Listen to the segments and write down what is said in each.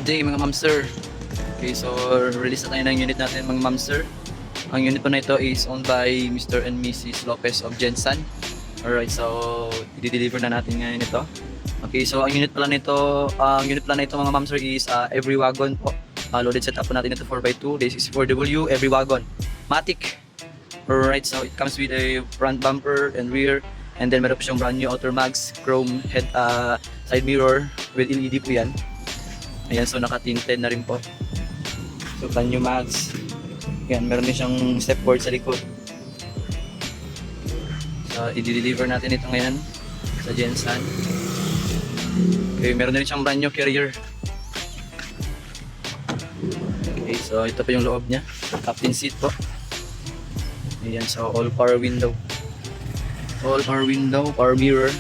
Good day mga ma'am sir. Okay, so release na tayo ng unit natin mga ma'am sir. Ang unit po na ito is owned by Mr. and Mrs. Lopez of Jensan. Alright, so i-deliver na natin ngayon ito. Okay, so ang unit pala nito, mga ma'am sir is every wagon po. Loaded setup po natin ito 4x2, this is 4W every wagon. Matic. Alright, so it comes with a front bumper and rear, and then meron po siyang brand new outer mags, chrome head, side mirror with LED po yan. Ayan, so naka-tinted na rin po. So brand new mags. Ayan, meron din siyang stepboard sa likod. So i-deliver natin ito ngayon sa Jensan. Okay, meron din siyang brand new carrier. Okay, so ito pa yung loob niya. Captain seat po. Ayan, so all power window. All power window, power mirror.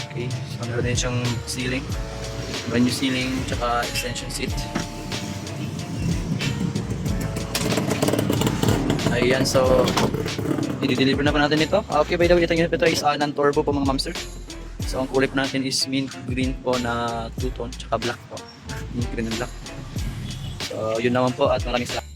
Okay, so meron din siyang ceiling. Brand new ceiling, tsaka extension seat. Ayan, so i-deliver na po natin ito. Okay, by the way, ito is non-turbo po mga ma'am sir. So ang kulay po natin is mint green po na two-tone, tsaka black po. Mint green and black. So yun naman po at maraming salamat.